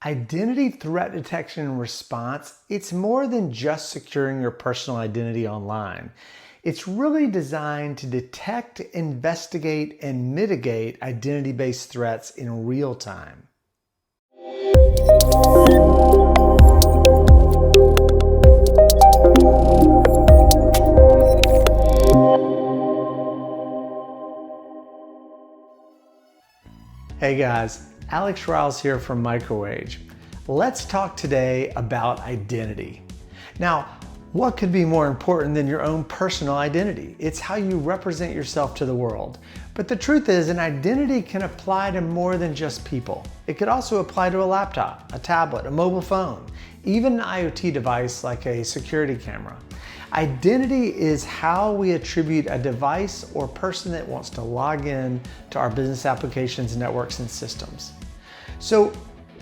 Identity threat detection and response, it's more than just securing your personal identity online. It's really designed to detect, investigate, and mitigate identity-based threats in real time. Hey guys, Alex Riles here from Microwage. Let's talk today about identity. Now, what could be more important than your own personal identity? It's how you represent yourself to the world. But the truth is, an identity can apply to more than just people. It could also apply to a laptop, a tablet, a mobile phone, even an IoT device like a security camera. Identity is how we attribute a device or person that wants to log in to our business applications, networks, and systems. So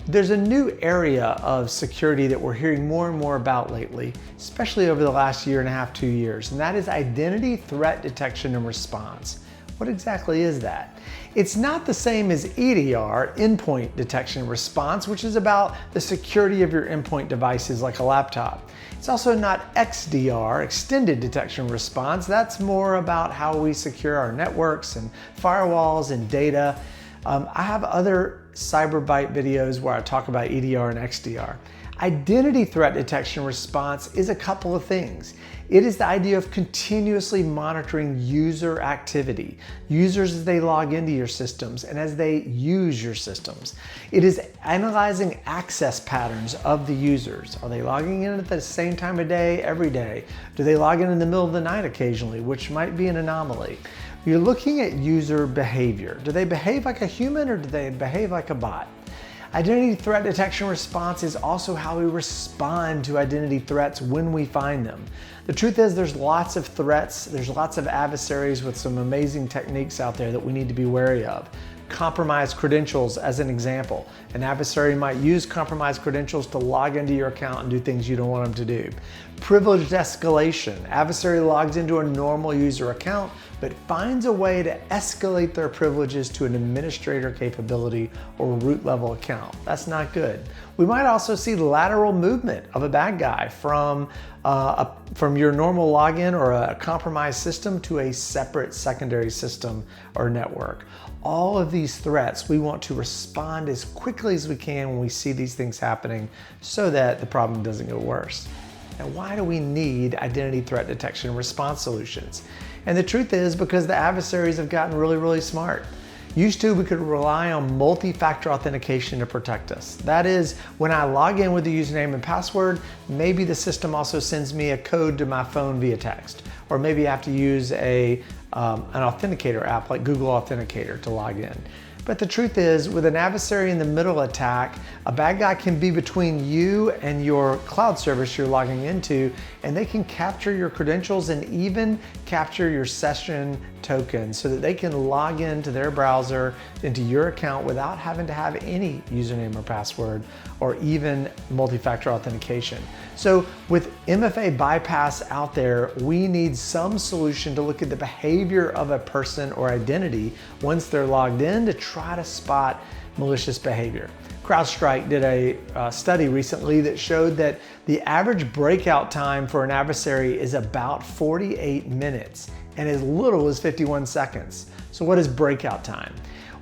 there's a new area of security that we're hearing more and more about lately, especially over the last year and a half, 2 years, and that is identity threat detection and response. What exactly is that? It's not the same as EDR, endpoint detection and response, which is about the security of your endpoint devices like a laptop. It's also not XDR, extended detection and response. That's more about how we secure our networks and firewalls and data. I have other Cyberbyte videos where I talk about EDR and XDR. Identity threat detection and response is a couple of things. It is the idea of continuously monitoring user activity, users as they log into your systems and as they use your systems. It is analyzing access patterns of the users. Are they logging in at the same time of day every day? Do they log in the middle of the night occasionally, which might be an anomaly? You're looking at user behavior. Do they behave like a human or do they behave like a bot? Identity threat detection response is also how we respond to identity threats when we find them. The truth is there's lots of threats, there's lots of adversaries with some amazing techniques out there that we need to be wary of. Compromised credentials as an example. An adversary might use compromised credentials to log into your account and do things you don't want them to do. Privileged escalation. Adversary logs into a normal user account but finds a way to escalate their privileges to an administrator capability or root level account. That's not good. We might also see lateral movement of a bad guy from your normal login or a compromised system to a separate secondary system or network. All of these threats, we want to respond as quickly as we can when we see these things happening so that the problem doesn't get worse. Now, why do we need identity threat detection and response solutions? And the truth is because the adversaries have gotten really, really smart. Used to, we could rely on multi-factor authentication to protect us. That is, when I log in with the username and password, maybe the system also sends me a code to my phone via text. Or maybe I have to use an authenticator app like Google Authenticator to log in. But the truth is, with an adversary in the middle attack, a bad guy can be between you and your cloud service you're logging into, and they can capture your credentials and even capture your session token so that they can log into their browser, into your account without having to have any username or password or even multi-factor authentication. So with MFA bypass out there, we need some solution to look at the behavior of a person or identity once they're logged in to try to spot malicious behavior. CrowdStrike did a study recently that showed that the average breakout time for an adversary is about 48 minutes and as little as 51 seconds. So what is breakout time?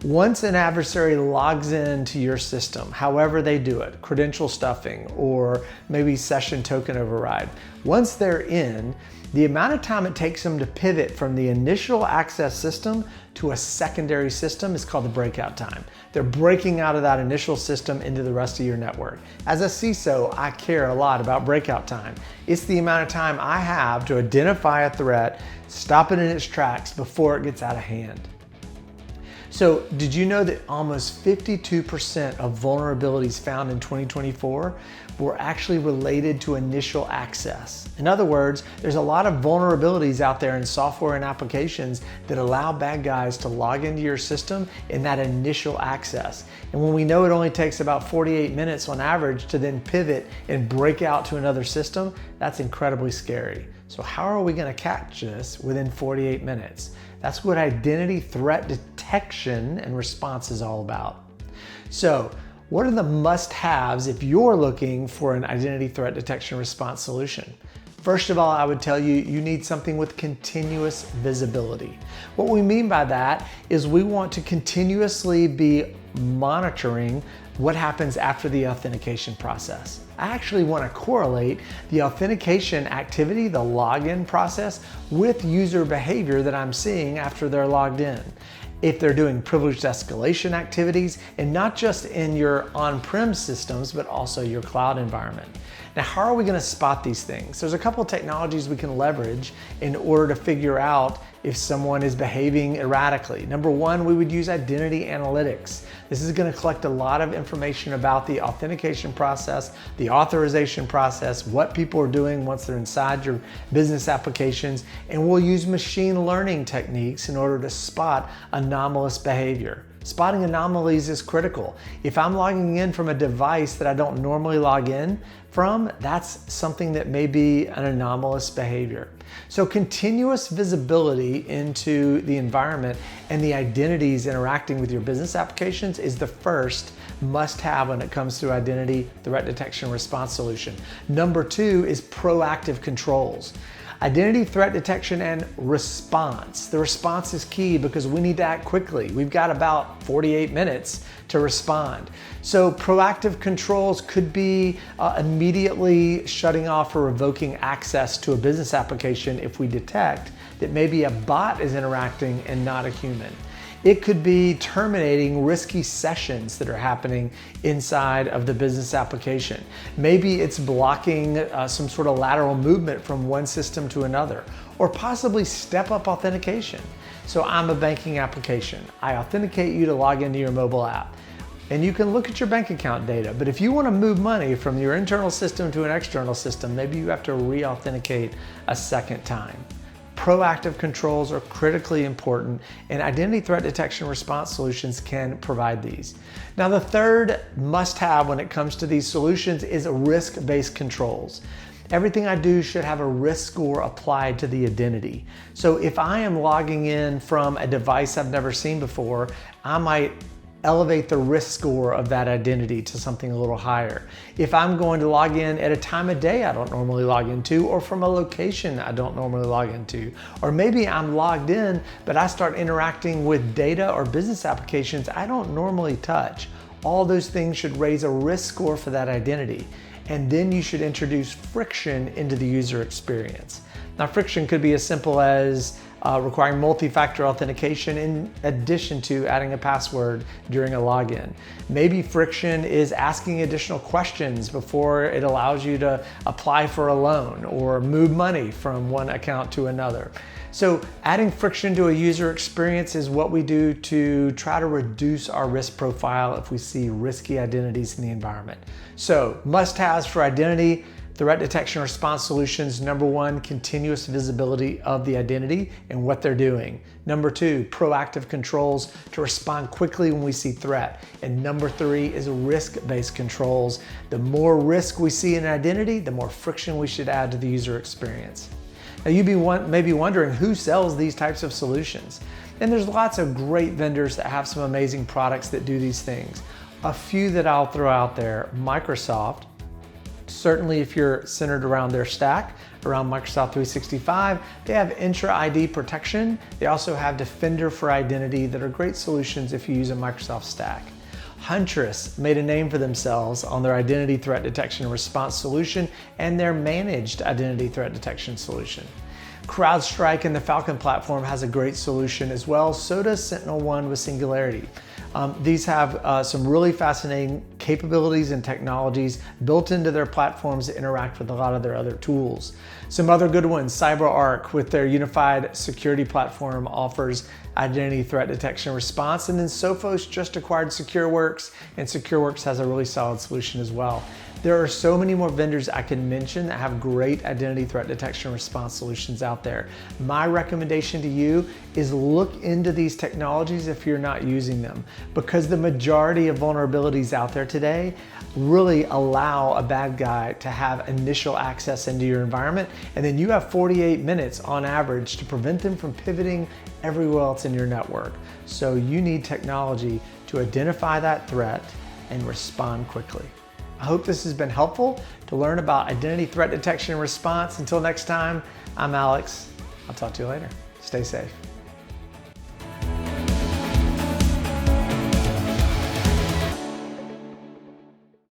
Once an adversary logs into your system, however they do it, credential stuffing or maybe session token override, once they're in, the amount of time it takes them to pivot from the initial access system to a secondary system is called the breakout time. They're breaking out of that initial system into the rest of your network. As a CISO, I care a lot about breakout time. It's the amount of time I have to identify a threat, stop it in its tracks before it gets out of hand. So did you know that almost 52% of vulnerabilities found in 2024 were actually related to initial access? In other words, there's a lot of vulnerabilities out there in software and applications that allow bad guys to log into your system in that initial access. And when we know it only takes about 48 minutes on average to then pivot and break out to another system, that's incredibly scary. So how are we going to catch this within 48 minutes? That's what identity threat detection and response is all about. So What are the must-haves if you're looking for an identity threat detection response solution? First of all, I would tell you, you need something with continuous visibility. What we mean by that is we want to continuously be monitoring what happens after the authentication process. I actually want to correlate the authentication activity, the login process, with user behavior that I'm seeing after they're logged in. If they're doing privileged escalation activities, and not just in your on-prem systems, but also your cloud environment. Now, how are we going to spot these things? There's a couple of technologies we can leverage in order to figure out if someone is behaving erratically. Number one, we would use identity analytics. This is going to collect a lot of information about the authentication process, the authorization process, what people are doing once they're inside your business applications, and we'll use machine learning techniques in order to spot anomalous behavior. Spotting anomalies is critical. If I'm logging in from a device that I don't normally log in from, that's something that may be an anomalous behavior. So continuous visibility into the environment and the identities interacting with your business applications is the first must-have when it comes to identity threat detection response solution. Number two is proactive controls. Identity threat detection and response. The response is key because we need to act quickly. We've got about 48 minutes to respond. So proactive controls could be immediately shutting off or revoking access to a business application if we detect that maybe a bot is interacting and not a human. It could be terminating risky sessions that are happening inside of the business application. Maybe it's blocking some sort of lateral movement from one system to another, or possibly step-up authentication. So I'm a banking application. I authenticate you to log into your mobile app. And you can look at your bank account data, but if you want to move money from your internal system to an external system, maybe you have to re-authenticate a second time. Proactive controls are critically important, and identity threat detection response solutions can provide these. Now, the third must-have when it comes to these solutions is risk-based controls. Everything I do should have a risk score applied to the identity. So if I am logging in from a device I've never seen before, I might elevate the risk score of that identity to something a little higher. If I'm going to log in at a time of day I don't normally log into, or from a location I don't normally log into, or maybe I'm logged in, but I start interacting with data or business applications I don't normally touch, all those things should raise a risk score for that identity. And then you should introduce friction into the user experience. Now, friction could be as simple as requiring multi-factor authentication in addition to adding a password during a login. Maybe friction is asking additional questions before it allows you to apply for a loan or move money from one account to another. So adding friction to a user experience is what we do to try to reduce our risk profile if we see risky identities in the environment. So must-haves for identity threat detection response solutions: number one, continuous visibility of the identity and what they're doing. Number two, proactive controls to respond quickly when we see threat. And number three is risk-based controls. The more risk we see in an identity, the more friction we should add to the user experience. Now, you'd be maybe wondering who sells these types of solutions. And there's lots of great vendors that have some amazing products that do these things. A few that I'll throw out there: Microsoft. Certainly if you're centered around their stack, around Microsoft 365, they have Intra-ID protection. They also have Defender for Identity that are great solutions if you use a Microsoft stack. Huntress made a name for themselves on their identity threat detection and response solution and their managed identity threat detection solution. CrowdStrike and the Falcon platform has a great solution as well. So does SentinelOne with Singularity. These have some really fascinating capabilities and technologies built into their platforms that interact with a lot of their other tools. Some other good ones: CyberArk with their unified security platform offers identity threat detection response, and then Sophos just acquired SecureWorks, and SecureWorks has a really solid solution as well. There are so many more vendors I can mention that have great identity threat detection response solutions out there. My recommendation to you is look into these technologies if you're not using them, because the majority of vulnerabilities out there today really allow a bad guy to have initial access into your environment, and then you have 48 minutes on average to prevent them from pivoting everywhere else in your network. So you need technology to identify that threat, and respond quickly. I hope this has been helpful to learn about identity threat detection and response. Until next time, I'm Alex. I'll talk to you later. Stay safe.